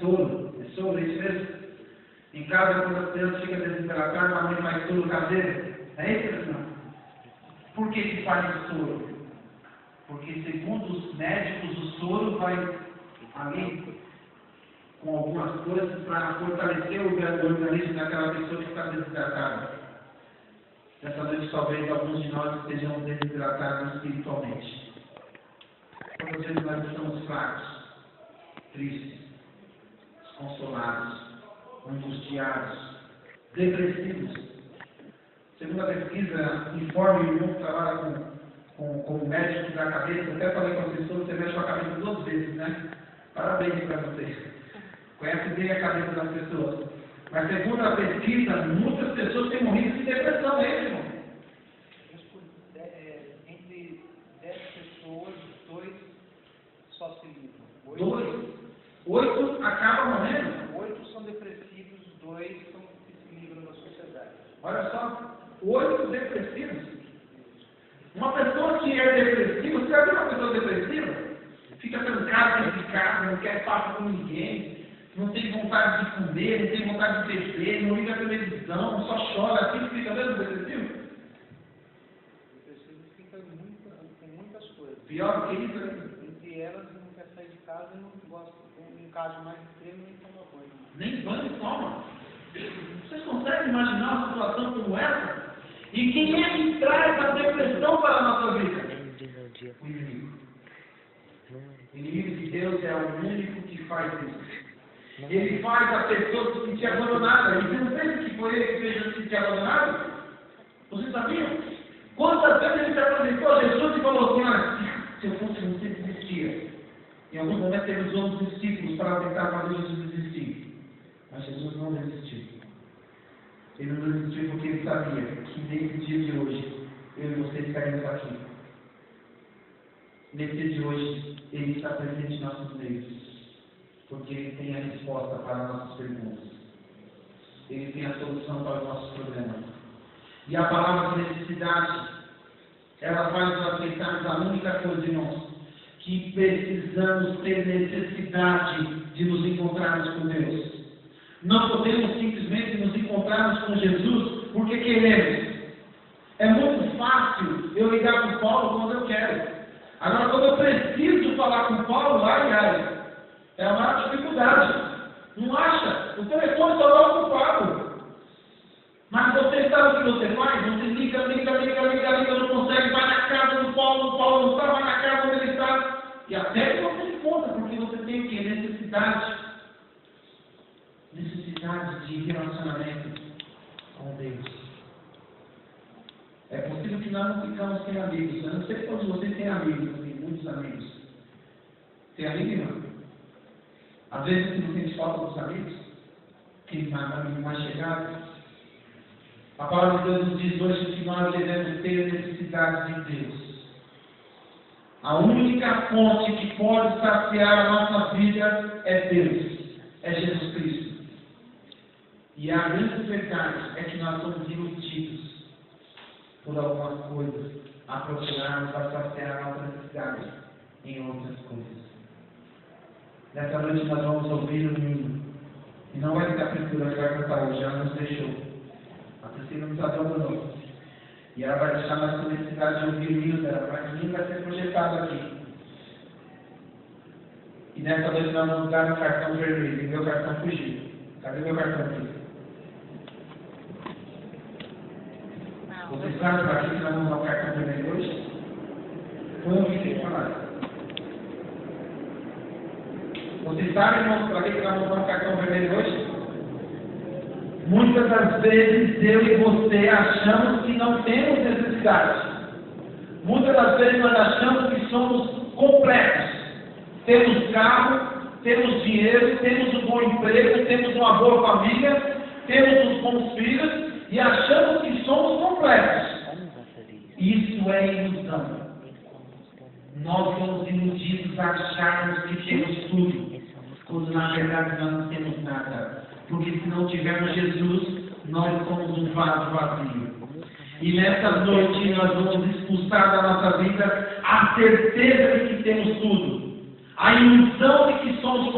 Soro, é soro, é isso mesmo? Em casa, quando as crianças ficam desidratadas, a mãe faz soro caseiro. É isso, não? Por que se faz o soro? Porque, segundo os médicos, o soro vai ali com algumas coisas para fortalecer o organismo daquela pessoa que está desidratada. Essa noite, talvez alguns de nós estejam desidratados espiritualmente. Quantas vezes nós estamos fracos, tristes, desconsolados, angustiados, depressivos. Segundo a pesquisa, informe o irmão que trabalha com médico da cabeça, até falei com as pessoas, você mexe com a cabeça 2 vezes, né? Parabéns para vocês. Conhece bem a cabeça das pessoas. Mas segundo a pesquisa, muitas pessoas têm morrido de depressão mesmo, irmão. Entre 10 pessoas, 2 só se livram. 2? 8 acabam morrendo? 8 são depressivos, 2 são que se livram da sociedade. Olha só, 8 depressivos. Uma pessoa que é depressiva, você já viu uma pessoa depressiva? Fica trancada dentro de casa, não quer papo com ninguém, não tem vontade de comer, não tem vontade de beber, não liga a televisão, só chora, assim fica mesmo depressivo? Depressivo fica com muitas coisas. Pior que isso, né? Entre elas, não quer sair de casa e não gosta, em caso mais extremo, nem toma banho. Nem banho toma. Vocês conseguem imaginar uma situação como essa? E quem é que traz a depressão para a nossa vida? O inimigo. O inimigo de Deus é o único que faz isso. Ele faz a pessoa se sentir abandonada. E você não pensa que foi ele que fez se sentir abandonado? Vocês sabiam? Quantas vezes ele se apresentou a Jesus e falou assim: olha, se eu fosse você, desistia. Em alguns momentos ele usou os discípulos para tentar fazer Jesus desistir. Mas Jesus não desistiu. Ele não desistiu porque ele sabia que nesse dia de hoje, eu e você estaremos aqui. Nesse dia de hoje, ele está presente em nossos meios. Porque ele tem a resposta para as nossas perguntas. Ele tem a solução para os nossos problemas. E a palavra de necessidade, ela faz nós aceitarmos a única coisa, irmãos, que precisamos ter necessidade de nos encontrarmos com Deus. Não podemos simplesmente nos encontrarmos com Jesus porque queremos. É muito fácil eu ligar para o Paulo quando eu quero. Agora, quando eu preciso falar com o Paulo, ai, é a maior dificuldade. Não acha? O telefone está lá ocupado. Mas você sabe o que você faz? Você liga, não consegue, vai na casa do Paulo, o Paulo não está, vai na casa onde ele está. E até que você encontra, porque você tem o quê? Necessidade de relacionamento com Deus. É possível que nós não ficamos sem amigos. Eu não sei se todos vocês têm amigos, tem muitos amigos. Tem amigo, irmão? Às vezes você não sente falta dos amigos, que amigos mais chegados. A palavra de Deus nos diz hoje que nós devemos ter necessidade de Deus. A única fonte que pode saciar a nossa vida é Deus, é Jesus Cristo. E a grande verdade é que nós somos iludidos por algumas coisas, a procurarmos a saciar a nossa necessidade em outras coisas. Nessa noite nós vamos ouvir o hino. E não vai ser a Priscila que vai cantar hoje, ela nos deixou. A Priscila nos abandonou. E ela vai deixar nós com necessidade de ouvir o hino dela, mas o hino vai ser projetado aqui. E nessa noite nós vamos dar um cartão vermelho, e meu cartão fugiu. Cadê meu cartão aqui? Vocês sabem para que nós vamos dar um cartão vermelho hoje? Foi o que tem falar. Vocês sabem, irmãos, para que nós vamos dar um cartão vermelho hoje? Muitas das vezes eu e você achamos que não temos necessidade. Muitas das vezes nós achamos que somos completos. Temos carro, temos dinheiro, temos um bom emprego, temos uma boa família, temos uns bons filhos e achamos que somos completos. Isso é ilusão. Nós somos iludidos a acharmos que temos tudo, quando na verdade nós não temos nada. Porque se não tivermos Jesus, nós somos um vaso vazio. E nessa noite nós vamos expulsar da nossa vida a certeza de que temos tudo, a ilusão de que somos